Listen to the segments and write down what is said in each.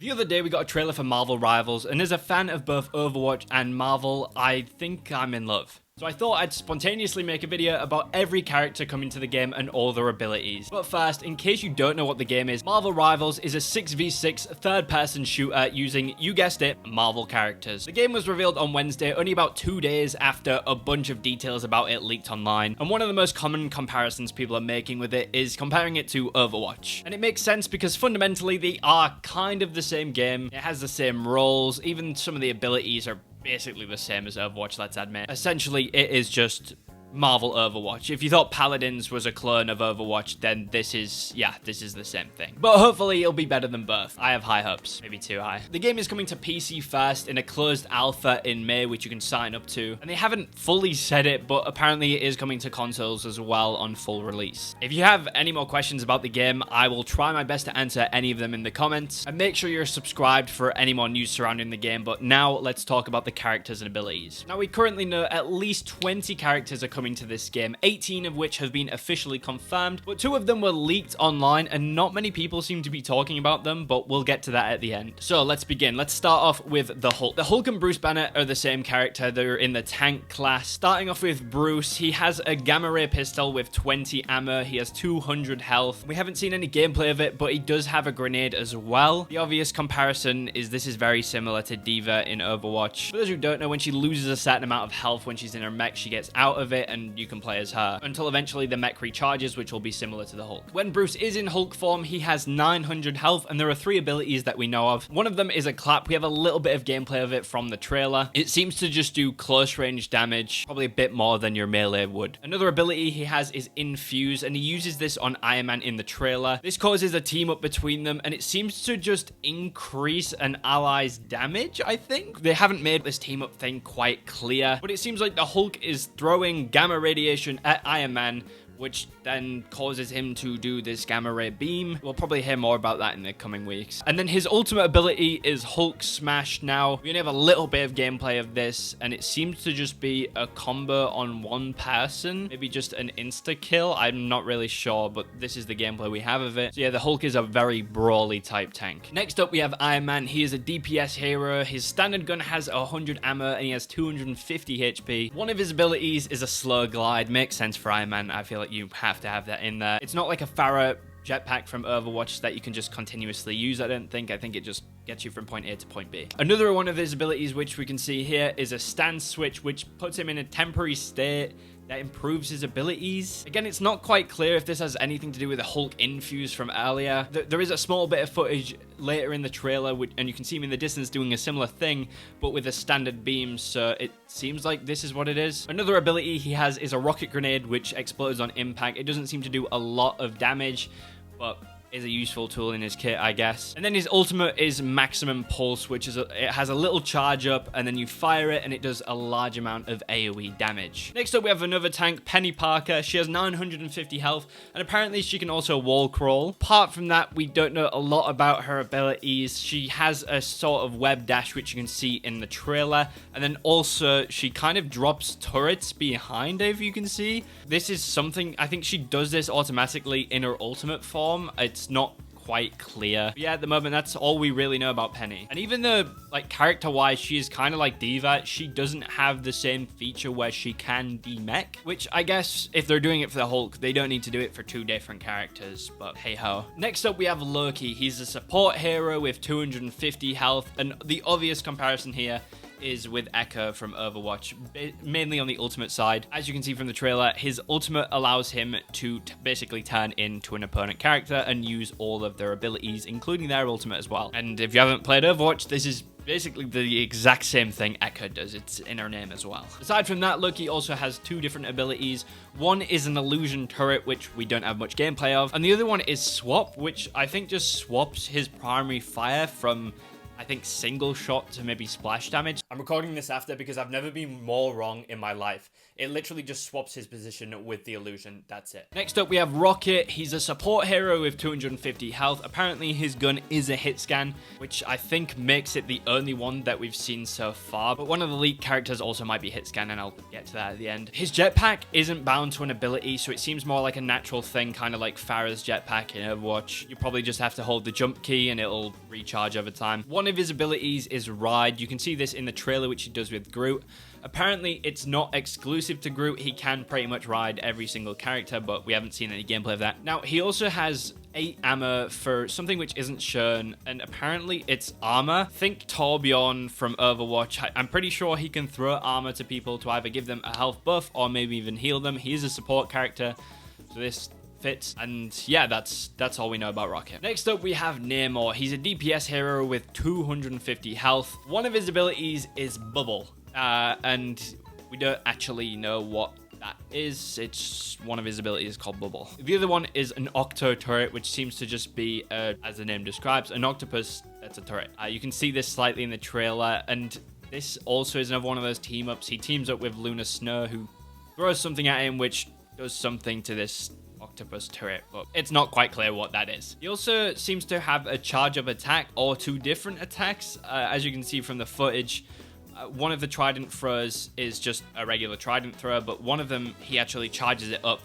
The other day we got a trailer for Marvel Rivals, and as a fan of both Overwatch and Marvel, I think I'm in love. So I thought I'd spontaneously make a video about every character coming to the game and all their abilities. But first, in case you don't know what the game is, Marvel Rivals is a 6v6 third-person shooter using, you guessed it, Marvel characters. The game was revealed on Wednesday, only about 2 days after a bunch of details about it leaked online. And one of the most common comparisons people are making with it is comparing it to Overwatch. And it makes sense because fundamentally they are kind of the same game. It has the same roles, even some of the abilities are basically the same as Overwatch, let's admit. Essentially, it is just Marvel Overwatch. If you thought Paladins was a clone of Overwatch, then this is the same thing. But hopefully it'll be better than both. I have high hopes, maybe too high. The game is coming to PC first in a closed alpha in May, which you can sign up to. And they haven't fully said it, but apparently it is coming to consoles as well on full release. If you have any more questions about the game, I will try my best to answer any of them in the comments. And make sure you're subscribed for any more news surrounding the game. But now let's talk about the characters and abilities. Now we currently know at least 20 characters are coming to this game, 18 of which have been officially confirmed, but 2 of them were leaked online and not many people seem to be talking about them, but we'll get to that at the end. So let's begin. Let's start off with the Hulk. The Hulk and Bruce Banner are the same character. They're in the tank class. Starting off with Bruce, he has a gamma ray pistol with 20 ammo. He has 200 health. We haven't seen any gameplay of it, but he does have a grenade as well. The obvious comparison is this is very similar to D.Va in Overwatch. For those who don't know, when she loses a certain amount of health when she's in her mech, she gets out of it and you can play as her until eventually the mech recharges, which will be similar to the Hulk. When Bruce is in Hulk form, he has 900 health, and there are 3 abilities that we know of. One of them is a clap. We have a little bit of gameplay of it from the trailer. It seems to just do close range damage, probably a bit more than your melee would. Another ability he has is Infuse, and he uses this on Iron Man in the trailer. This causes a team up between them, and it seems to just increase an ally's damage, I think. They haven't made this team up thing quite clear, but it seems like the Hulk is throwing gamma radiation at Iron Man, which then causes him to do this gamma ray beam. We'll probably hear more about that in the coming weeks. And then his ultimate ability is Hulk Smash. Now, we only have a little bit of gameplay of this, and it seems to just be a combo on one person. Maybe just an insta-kill. I'm not really sure, but this is the gameplay we have of it. So yeah, the Hulk is a very brawly type tank. Next up, we have Iron Man. He is a DPS hero. His standard gun has 100 ammo, and he has 250 HP. One of his abilities is a slow glide. Makes sense for Iron Man. I feel like you have to have that in there. It's not like a Pharah jetpack from Overwatch that you can just continuously use, I don't think. I think it just gets you from point A to point B. Another one of his abilities, which we can see here, is a stance switch, which puts him in a temporary state that improves his abilities. Again, it's not quite clear if this has anything to do with the Hulk infuse from earlier. There is a small bit of footage later in the trailer, and you can see him in the distance doing a similar thing, but with a standard beam, so it seems like this is what it is. Another ability he has is a rocket grenade, which explodes on impact. It doesn't seem to do a lot of damage, but is a useful tool in his kit, I guess. And then his ultimate is Maximum Pulse, which is it has a little charge up, and then you fire it, and it does a large amount of AoE damage. Next up, we have another tank, Penny Parker. She has 950 health, and apparently she can also wall crawl. Apart from that, we don't know a lot about her abilities. She has a sort of web dash, which you can see in the trailer, and then also she kind of drops turrets behind her, if you can see. This is something, I think she does this automatically in her ultimate form. It's not quite clear. But yeah, at the moment, that's all we really know about Penny. And even though, like, character-wise, she is kind of like D.Va, she doesn't have the same feature where she can demech, which I guess if they're doing it for the Hulk, they don't need to do it for 2 different characters, but hey-ho. Next up, we have Loki. He's a support hero with 250 health, and the obvious comparison here is with Echo from Overwatch, mainly on the ultimate side. As you can see from the trailer, his ultimate allows him to basically turn into an opponent character and use all of their abilities, including their ultimate as well. And if you haven't played Overwatch, this is basically the exact same thing Echo does. It's in her name as well. Aside from that, Loki also has 2 different abilities. One is an illusion turret, which we don't have much gameplay of, and the other one is Swap, which I think just swaps his primary fire from I think single shot to maybe splash damage. I'm recording this after because I've never been more wrong in my life. It literally just swaps his position with the illusion. That's it. Next up, we have Rocket. He's a support hero with 250 health. Apparently, his gun is a hit scan, which I think makes it the only one that we've seen so far. But one of the leaked characters also might be hit scan, and I'll get to that at the end. His jetpack isn't bound to an ability, so it seems more like a natural thing, kind of like Pharah's jetpack in Overwatch. You probably just have to hold the jump key, and it'll recharge over time. One of his abilities is Ride. You can see this in the trailer, which he does with Groot. Apparently, it's not exclusive to Groot. He can pretty much ride every single character, but we haven't seen any gameplay of that. Now, he also has 8 armor for something which isn't shown, and apparently it's armor. Think Torbjorn from Overwatch. I'm pretty sure he can throw armor to people to either give them a health buff or maybe even heal them. He is a support character, so this fits. And yeah, that's all we know about Rocket. Next up, we have Namor. He's a DPS hero with 250 health. One of his abilities is Bubble. And we don't actually know what that is. It's one of his abilities called Bubble. The other one is an Octo turret, which seems to just be, as the name describes, an octopus that's a turret. You can see this slightly in the trailer, and this also is another one of those team-ups. He teams up with Luna Snow, who throws something at him, which does something to this octopus turret, but it's not quite clear what that is. He also seems to have a charge up attack or 2 different attacks. As you can see from the footage, one of the trident throws is just a regular trident throw, but one of them, he actually charges it up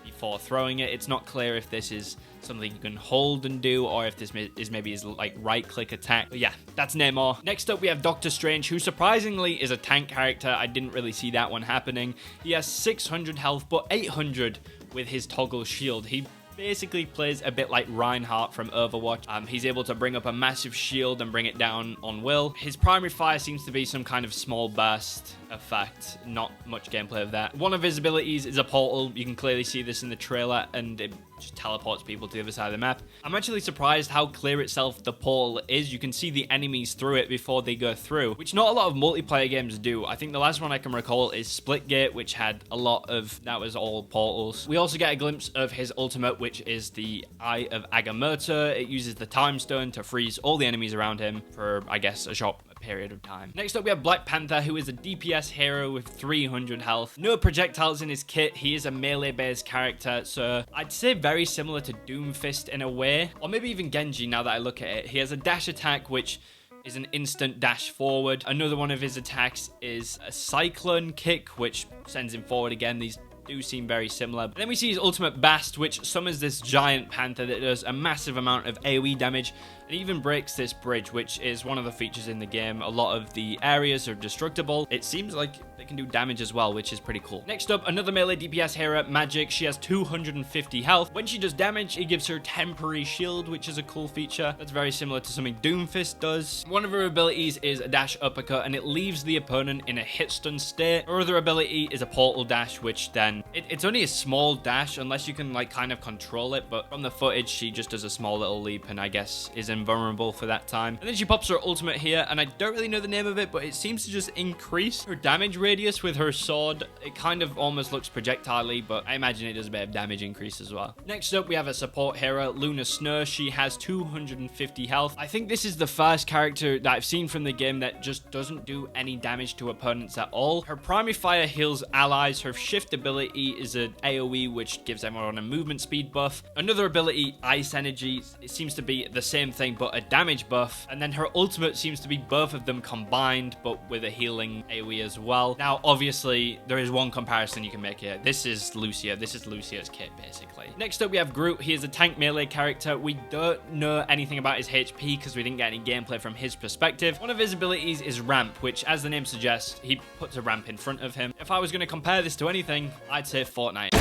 before throwing it. It's not clear if this is something you can hold and do, or if this is maybe his like right click attack. But yeah, that's Namor. Next up, we have Doctor Strange, who surprisingly is a tank character. I didn't really see that one happening. He has 600 health, but 800 with his toggle shield. He basically plays a bit like Reinhardt from Overwatch. He's able to bring up a massive shield and bring it down on will. His primary fire seems to be some kind of small burst effect. Not much gameplay of that. One of his abilities is a portal. You can clearly see this in the trailer, and it just teleports people to the other side of the map. I'm actually surprised how clear itself the portal is. You can see the enemies through it before they go through, which not a lot of multiplayer games do. I think the last one I can recall is Splitgate, which had a lot of, that was all portals. We also get a glimpse of his ultimate, which is the Eye of Agamotto. It uses the Time Stone to freeze all the enemies around him for, I guess, a short period of time. Next up, we have Black Panther, who is a DPS hero with 300 health. No projectiles in his kit. He is a melee-based character, so I'd say very similar to Doomfist in a way, or maybe even Genji now that I look at it. He has a dash attack, which is an instant dash forward. Another one of his attacks is a Cyclone Kick, which sends him forward again. These do seem very similar. And then we see his ultimate Bast, which summons this giant panther that does a massive amount of AoE damage. It even breaks this bridge, which is one of the features in the game. A lot of the areas are destructible. It seems like they can do damage as well, which is pretty cool. Next up, another melee DPS hero, Magic. She has 250 health. When she does damage, it gives her temporary shield, which is a cool feature. That's very similar to something Doomfist does. One of her abilities is a dash uppercut, and it leaves the opponent in a hit stun state. Her other ability is a portal dash, which then, it's only a small dash, unless you can like kind of control it, but from the footage, she just does a small little leap, and I guess is invulnerable for that time. And then she pops her ultimate here, and I don't really know the name of it, but it seems to just increase her damage radius with her sword. It kind of almost looks projectile-y, but I imagine it does a bit of damage increase as well. Next up, we have a support hero, Luna Snow. She has 250 health. I think this is the first character that I've seen from the game that just doesn't do any damage to opponents at all. Her primary fire heals allies. Her shift ability is an AoE, which gives everyone a movement speed buff. Another ability, Ice Energy, it seems to be the same thing, but a damage buff. And then her ultimate seems to be both of them combined, but with a healing AoE as well. Now, obviously, there is one comparison you can make here. This is Lucia. This is Lucia's kit, basically. Next up, we have Groot. He is a tank melee character. We don't know anything about his HP because we didn't get any gameplay from his perspective. One of his abilities is Ramp, which, as the name suggests, he puts a ramp in front of him. If I was going to compare this to anything, I'd say Fortnite.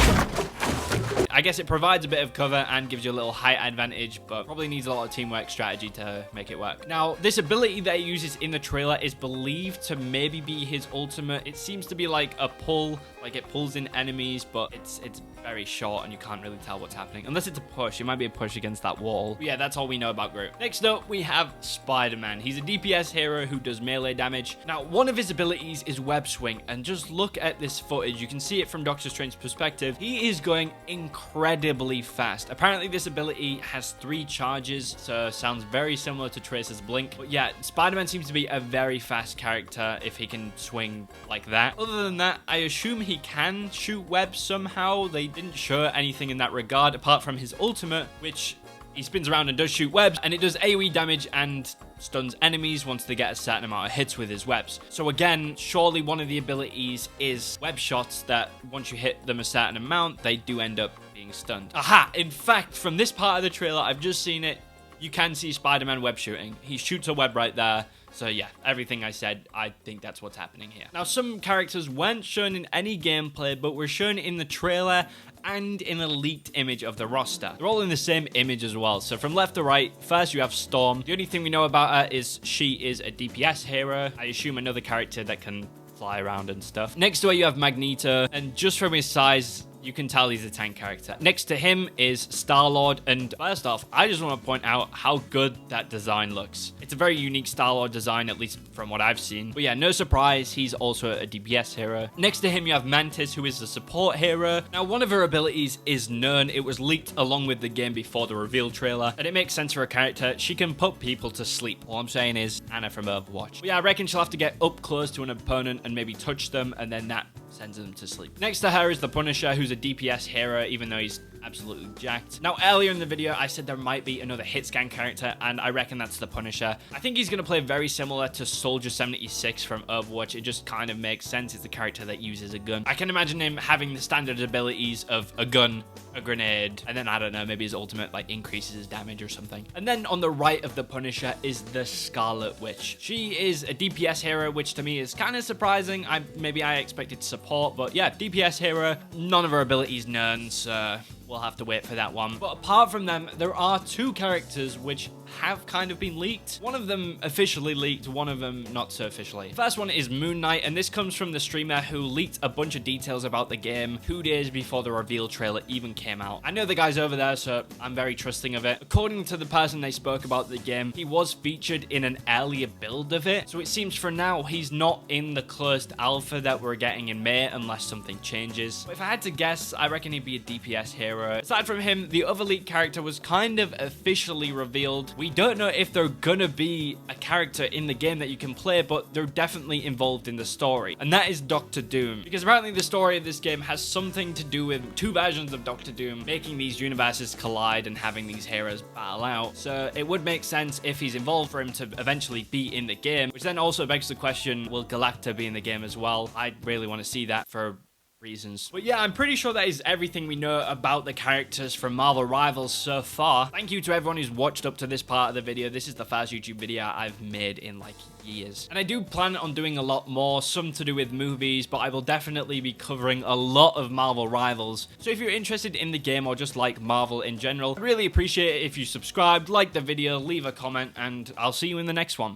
I guess it provides a bit of cover and gives you a little height advantage, but probably needs a lot of teamwork strategy to make it work. Now, this ability that he uses in the trailer is believed to maybe be his ultimate. It seems to be like a pull, like it pulls in enemies, but it's very short and you can't really tell what's happening. Unless it's a push. It might be a push against that wall. But yeah, that's all we know about Groot. Next up, we have Spider-Man. He's a DPS hero who does melee damage. Now, one of his abilities is Web Swing, and just look at this footage. You can see it from Doctor Strange's perspective. He is going incredible incredibly fast. Apparently this ability has 3 charges, so sounds very similar to Tracer's Blink. But yeah, Spider-Man seems to be a very fast character if he can swing like that. Other than that, I assume he can shoot webs somehow. They didn't show anything in that regard apart from his ultimate, which he spins around and does shoot webs, and it does AoE damage and stuns enemies once they get a certain amount of hits with his webs. So again, surely one of the abilities is web shots that once you hit them a certain amount, they do end up being stunned. Aha! In fact, from this part of the trailer, I've just seen it, you can see Spider-Man web shooting. He shoots a web right there. So yeah, everything I said, I think that's what's happening here. Now, some characters weren't shown in any gameplay, but were shown in the trailer and in a leaked image of the roster. They're all in the same image as well. So from left to right, first you have Storm. The only thing we know about her is she is a DPS hero. I assume another character that can fly around and stuff. Next to her you have Magneto, and just from his size, you can tell he's a tank character. Next to him is Star-Lord, and first off, I just want to point out how good that design looks. It's a very unique Star-Lord design, at least from what I've seen. But yeah, no surprise, he's also a DPS hero. Next to him, you have Mantis, who is a support hero. Now, one of her abilities is known. It was leaked along with the game before the reveal trailer, and it makes sense for a character. She can put people to sleep. All I'm saying is Anna from Overwatch. But yeah, I reckon she'll have to get up close to an opponent and maybe touch them, and then that sends them to sleep. Next to her is the Punisher, who's a DPS hero, even though he's absolutely jacked. Now, earlier in the video, I said there might be another hit scan character, and I reckon that's the Punisher. I think he's going to play very similar to Soldier 76 from Overwatch. It just kind of makes sense. It's a character that uses a gun. I can imagine him having the standard abilities of a gun, a grenade, and then, I don't know, maybe his ultimate, like, increases his damage or something. And then on the right of the Punisher is the Scarlet Witch. She is a DPS hero, which to me is kind of surprising. Maybe I expected support, but yeah, DPS hero. None of her abilities known, so we'll have to wait for that one. But apart from them, there are 2 characters which have kind of been leaked. One of them officially leaked, one of them not so officially. The first one is Moon Knight, and this comes from the streamer who leaked a bunch of details about the game 2 days before the reveal trailer even came out. I know the guy's over there, so I'm very trusting of it. According to the person they spoke about the game, he was featured in an earlier build of it, so it seems for now he's not in the closed alpha that we're getting in May unless something changes. But if I had to guess, I reckon he'd be a DPS hero. Aside from him, the other leaked character was kind of officially revealed. We don't know if they're gonna be a character in the game that you can play, but they're definitely involved in the story, and that is Doctor Doom. Because apparently the story of this game has something to do with 2 versions of Doctor Doom, making these universes collide and having these heroes battle out. So it would make sense if he's involved for him to eventually be in the game, which then also begs the question, will Galacta be in the game as well? I really want to see that for reasons. But yeah, I'm pretty sure that is everything we know about the characters from Marvel Rivals so far. Thank you to everyone who's watched up to this part of the video. This is the first YouTube video I've made in like years. And I do plan on doing a lot more, some to do with movies, but I will definitely be covering a lot of Marvel Rivals. So if you're interested in the game or just like Marvel in general, I'd really appreciate it if you subscribed, like the video, leave a comment, and I'll see you in the next one.